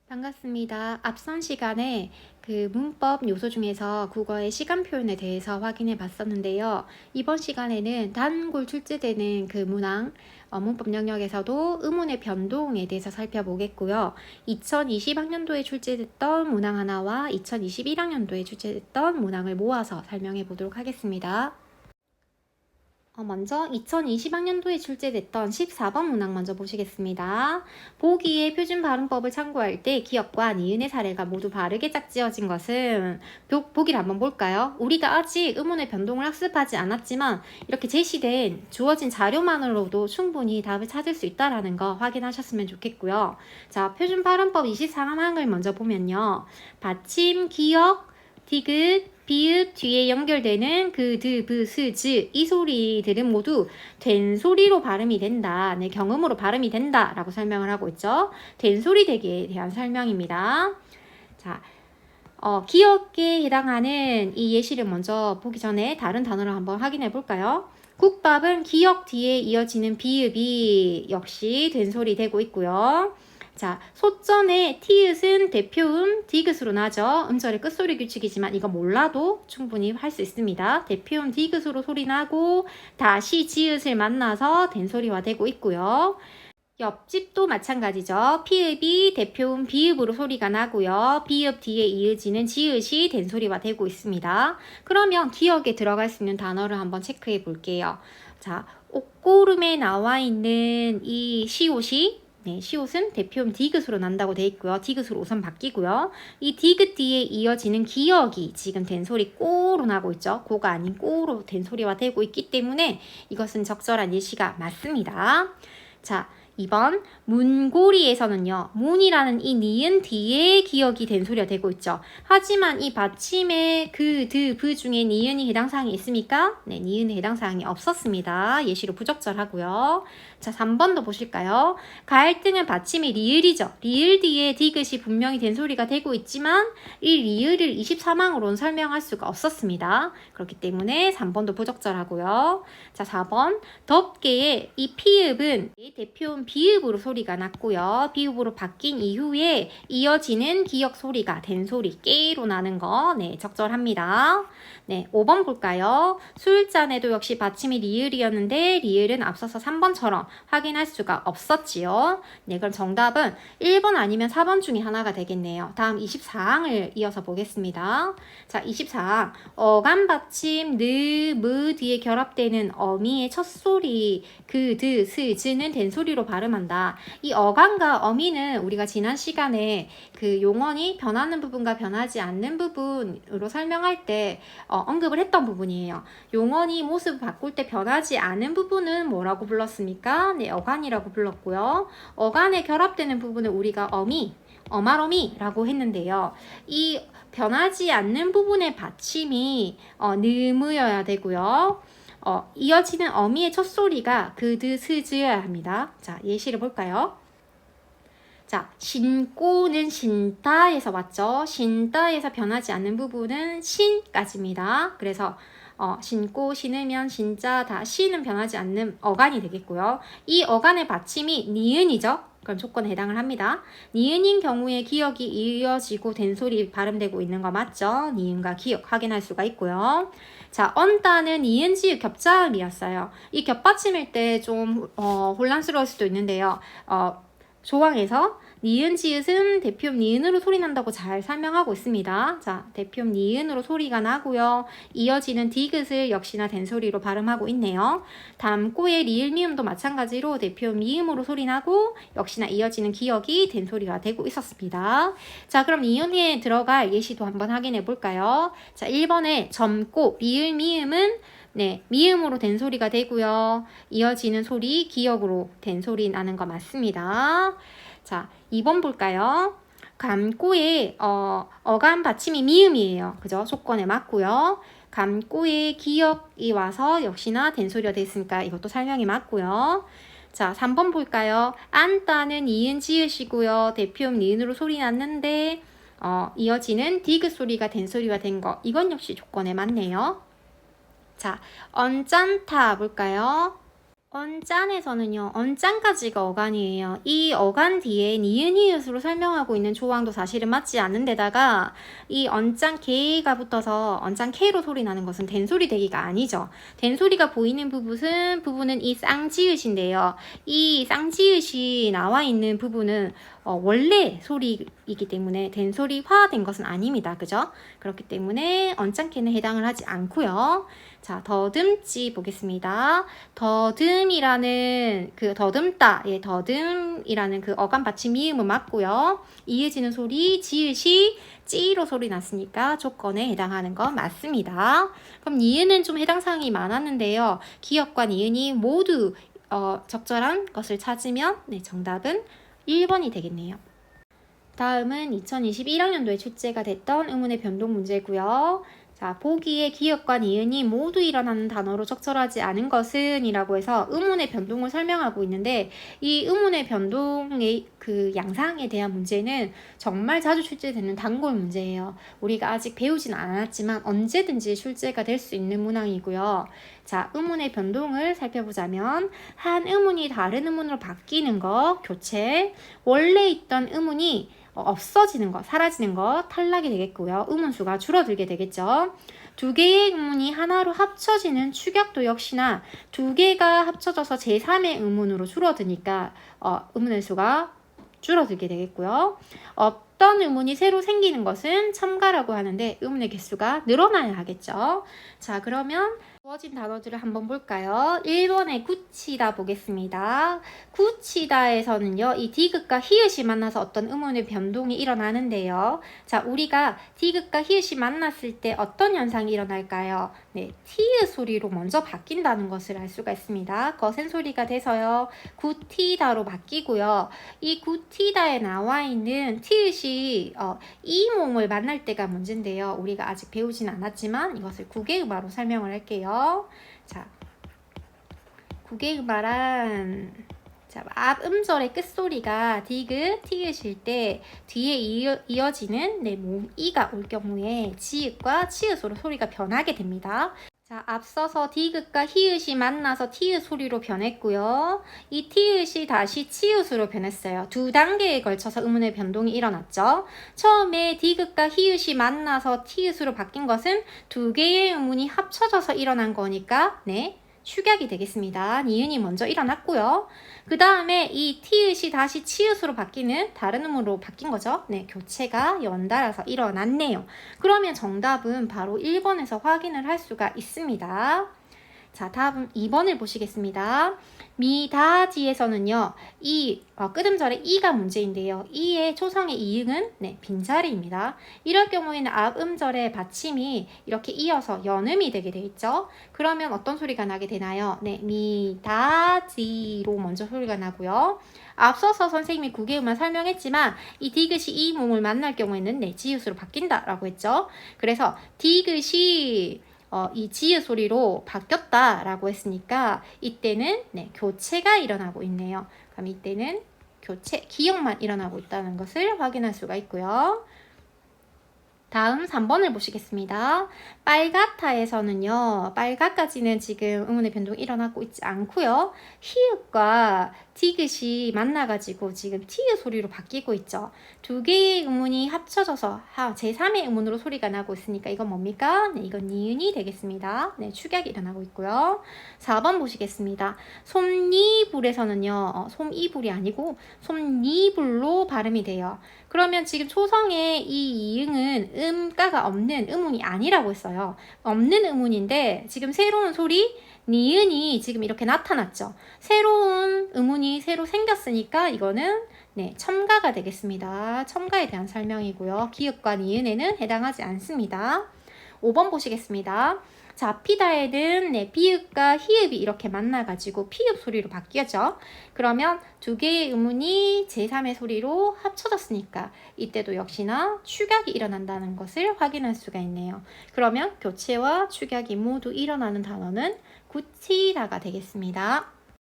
반갑습니다. 앞선 시간에 그 문법 요소 중에서 국어의 시간 표현에 대해서 확인해 봤었는데요. 이번 시간에는 단골 출제되는 그 문항, 문법 영역에서도 의문의 변동에 대해서 살펴보겠고요. 2020학년도에 출제됐던 문항 하나와 2021학년도에 출제됐던 문항을 모아서 설명해 보도록 하겠습니다. 먼저 2020학년도에 출제됐던 14번 문항 먼저 보시겠습니다. 보기의 표준 발음법을 참고할 때 기역과 니은의 사례가 모두 바르게 짝지어진 것은 보기를 한번 볼까요? 우리가 아직 의문의 변동을 학습하지 않았지만 이렇게 제시된 주어진 자료만으로도 충분히 답을 찾을 수 있다는 거 확인하셨으면 좋겠고요. 자, 표준 발음법 23항을 먼저 보면요. 받침, 기역, 디귿, 비읍 뒤에 연결되는 그, 드, 브, 스, 즈 이 소리들은 모두 된 소리로 발음이 된다. 네, 경음으로 발음이 된다 라고 설명을 하고 있죠. 된 소리 되기에 대한 설명입니다. 자, 기역에 해당하는 이 예시를 먼저 보기 전에 다른 단어를 한번 확인해 볼까요? 국밥은 기역 뒤에 이어지는 비읍이 역시 된 소리 되고 있고요. 자, 소전의 티읕은 대표음 디귿으로 나죠. 음절의 끝소리 규칙이지만 이거 몰라도 충분히 할 수 있습니다. 대표음 디귿으로 소리 나고 다시 지읒을 만나서 된소리화 되고 있고요. 옆집도 마찬가지죠. 피읍이 대표음 비읍으로 소리가 나고요. 비읍 뒤에 이어지는 지읒이 된소리화 되고 있습니다. 그러면 기역에 들어갈 수 있는 단어를 한번 체크해 볼게요. 자, 옥고름에 나와 있는 이 시옷이 네, 시옷은 대표음 디귿으로 난다고 돼 있고요. 디귿으로 우선 바뀌고요. 이 디귿 뒤에 이어지는 기역이 지금 된소리 꼬로 나고 있죠. 고가 아닌 꼬로 된소리화 되고 있기 때문에 이것은 적절한 예시가 맞습니다. 자, 2번 문고리에서는요. 문이라는 이 니은 뒤에 기역이 된 소리가 되고 있죠. 하지만 이 받침의 그, 드, 브 중에 니은이 해당 사항이 있습니까? 네, 니은에 해당 사항이 없었습니다. 예시로 부적절하고요. 자, 3번도 보실까요? 갈등은 받침이 리을이죠. 리을 뒤에 디귿이 분명히 된 소리가 되고 있지만 이 리을을 24망으로는 설명할 수가 없었습니다. 그렇기 때문에 3번도 부적절하고요. 자, 4번 덮개의 이 피읍은 대표음 비읍으로 소리가 났고요. 비읍으로 바뀐 이후에 이어지는 기역 소리가 된 소리, 깨로 나는 거, 네, 적절합니다. 네, 5번 볼까요? 술잔에도 역시 받침이 리을이었는데 리을은 앞서서 3번처럼 확인할 수가 없었지요. 네, 그럼 정답은 1번 아니면 4번 중에 하나가 되겠네요. 다음 24항을 이어서 보겠습니다. 자, 24항. 어감 받침 느, 무 뒤에 결합되는 어미의 첫 소리 그, 드, 스, 즈는 된 소리로 발음한다. 이 어감과 어미는 우리가 지난 시간에 그 용언이 변하는 부분과 변하지 않는 부분으로 설명할 때 언급을 했던 부분이에요. 용언이 모습을 바꿀 때 변하지 않은 부분은 뭐라고 불렀습니까? 네, 어간이라고 불렀고요. 어간에 결합되는 부분을 우리가 어미, 어말어미라고 했는데요. 이 변하지 않는 부분의 받침이 느무여야 되고요. 이어지는 어미의 첫 소리가 그드 스즈여야 합니다. 자, 예시를 볼까요? 자, 신고는 신다에서 왔죠. 신다에서 변하지 않는 부분은 신까지입니다. 그래서 신고, 신으면 신자, 다 신은 변하지 않는 어간이 되겠고요. 이 어간의 받침이 니은이죠. 그럼 조건에 해당을 합니다. 니은인 경우에 기역이 이어지고 된소리 발음되고 있는 거 맞죠? 니은과 기역 확인할 수가 있고요. 자, 언다는 니은 지읒 겹자음이었어요. 이 겹받침일 때 좀 혼란스러울 수도 있는데요. 조항에서 니은 지읒은 대표음 니은으로 소리 난다고 잘 설명하고 있습니다. 자, 대표음 니은으로 소리가 나고요. 이어지는 디귿을 역시나 된소리로 발음하고 있네요. 담고의 리을 미음도 마찬가지로 대표음 미음으로 소리 나고 역시나 이어지는 기역이 된소리가 되고 있었습니다. 자, 그럼 니은에 들어갈 예시도 한번 확인해 볼까요? 자, 1번에 점고 리을 미음은 네, 미음으로 된 소리가 되고요. 이어지는 소리, 기역으로 된 소리 나는 거 맞습니다. 자, 2번 볼까요? 감고의 어감 받침이 미음이에요. 그죠? 조건에 맞고요. 감고의 기역이 와서 역시나 된 소리가 됐으니까 이것도 설명이 맞고요. 자, 3번 볼까요? 안따는 이은 지읒이고요. 대표음 니은으로 소리 났는데 이어지는 디귿 소리가 된 소리가 된 거. 이건 역시 조건에 맞네요. 자, 언짢다 볼까요? 언짠에서는요, 언짠까지가 어간이에요. 이 어간 뒤에 니은 히읗으로 설명하고 있는 조항도 사실은 맞지 않는 데다가 이 언짠 K가 붙어서 언짠 K로 소리 나는 것은 된소리 대기가 아니죠. 된소리가 보이는 부분은 이 쌍지읒인데요. 이 쌍지읒이 나와 있는 부분은 원래 소리이기 때문에 된소리화된 것은 아닙니다. 그죠? 그렇기 때문에 언짠 K는 해당을 하지 않고요. 자, 더듬지 보겠습니다. 더듬이라는 더듬다, 더듬이라는 어감 받침 미음은 맞고요. 이어지는 소리, 지읒이 찌로 소리 났으니까 조건에 해당하는 건 맞습니다. 그럼 니은은 좀 해당 사항이 많았는데요. 기역과 니은이 모두 적절한 것을 찾으면 정답은 1번이 되겠네요. 다음은 2021학년도에 출제가 됐던 의문의 변동 문제고요. 자, 보기에 기역과 니은이 모두 일어나는 단어로 적절하지 않은 것은 이라고 해서 의문의 변동을 설명하고 있는데 이 의문의 변동의 양상에 대한 문제는 정말 자주 출제되는 단골 문제예요. 우리가 아직 배우진 않았지만 언제든지 출제가 될 수 있는 문항이고요. 자, 의문의 변동을 살펴보자면 한 의문이 다른 의문으로 바뀌는 거, 교체, 원래 있던 의문이 없어지는 거, 사라지는 거, 탈락이 되겠고요. 의문수가 줄어들게 되겠죠. 두 개의 의문이 하나로 합쳐지는 축약도 역시나 두 개가 합쳐져서 제3의 의문으로 줄어드니까 의문의 수가 줄어들게 되겠고요. 어떤 의문이 새로 생기는 것은 첨가라고 하는데 의문의 개수가 늘어나야 하겠죠. 자, 그러면 주어진 단어들을 한번 볼까요? 1번에 굳히다 보겠습니다. 굳히다에서는요, 이 디귿과 히읗이 만나서 어떤 의문의 변동이 일어나는데요. 자, 우리가 디귿과 히읗이 만났을 때 어떤 현상이 일어날까요? 네, 티읕 소리로 먼저 바뀐다는 것을 알 수가 있습니다. 거센 소리가 돼서요, 굳히다로 바뀌고요. 이 굳히다에 나와 있는 티읕이 이 몸을 만날 때가 문제인데요. 우리가 아직 배우진 않았지만 이것을 구개음화로 설명을 할게요. 자, 구개음화란 앞 음절의 끝소리가 디귿, 티읕일 때 뒤에 이어지는 모음 이가 올 경우에 지읒과 치읒으로 소리가 변하게 됩니다. 자, 앞서서 디귿과 히읗이 만나서 티읕 소리로 변했고요. 이 티읕이 다시 치읒으로 변했어요. 두 단계에 걸쳐서 의문의 변동이 일어났죠. 처음에 디귿과 히읗이 만나서 티읕으로 바뀐 것은 두 개의 의문이 합쳐져서 일어난 거니까 축약이 되겠습니다. 니은이 먼저 일어났고요. 그 다음에 이 티읕이 다시 치읒으로 바뀌는 다른 음으로 바뀐 거죠. 교체가 연달아서 일어났네요. 그러면 정답은 바로 1번에서 확인을 할 수가 있습니다. 자, 다음 2번을 보시겠습니다. 미다지에서는요, 이 끄듬절의 이가 문제인데요. 이의 초성의 이응은 빈자리입니다. 이럴 경우에는 앞 음절의 받침이 이렇게 이어서 연음이 되게 돼 있죠. 그러면 어떤 소리가 나게 되나요? 미다지로 먼저 소리가 나고요. 앞서서 선생님이 구개음만 설명했지만 이 디귿이 이 몸을 만날 경우에는 지읒으로 바뀐다라고 했죠. 그래서 디귿이 이 지읒 소리로 바뀌었다라고 했으니까 이때는 교체가 일어나고 있네요. 그럼 이때는 교체, 기역만 일어나고 있다는 것을 확인할 수가 있고요. 다음 3번을 보시겠습니다. 빨갛다에서는요, 빨갛까지는 지금 의문의 변동이 일어나고 있지 않고요. 히읗과 디귿이 만나가지고 지금 티읕 소리로 바뀌고 있죠. 두 개의 의문이 합쳐져서 제3의 의문으로 소리가 나고 있으니까 이건 뭡니까? 이건 니은이 되겠습니다. 축약이 일어나고 있고요. 4번 보시겠습니다. 솜니불에서는요, 솜이불이 아니고 솜니불로 발음이 돼요. 그러면 지금 초성의 이 이응은 음가가 없는 의문이 아니라고 했어요. 없는 의문인데 지금 새로운 소리 니은이 지금 이렇게 나타났죠. 새로운 의문이 새로 생겼으니까 이거는 첨가가 되겠습니다. 첨가에 대한 설명이고요. 기역과 니은에는 해당하지 않습니다. 5번 보시겠습니다. 자, 피다에는 비읍과 히읗이 이렇게 만나가지고 피읍 소리로 바뀌었죠. 그러면 두 개의 의문이 제3의 소리로 합쳐졌으니까 이때도 역시나 축약이 일어난다는 것을 확인할 수가 있네요. 그러면 교체와 축약이 모두 일어나는 단어는 굳히다가 되겠습니다.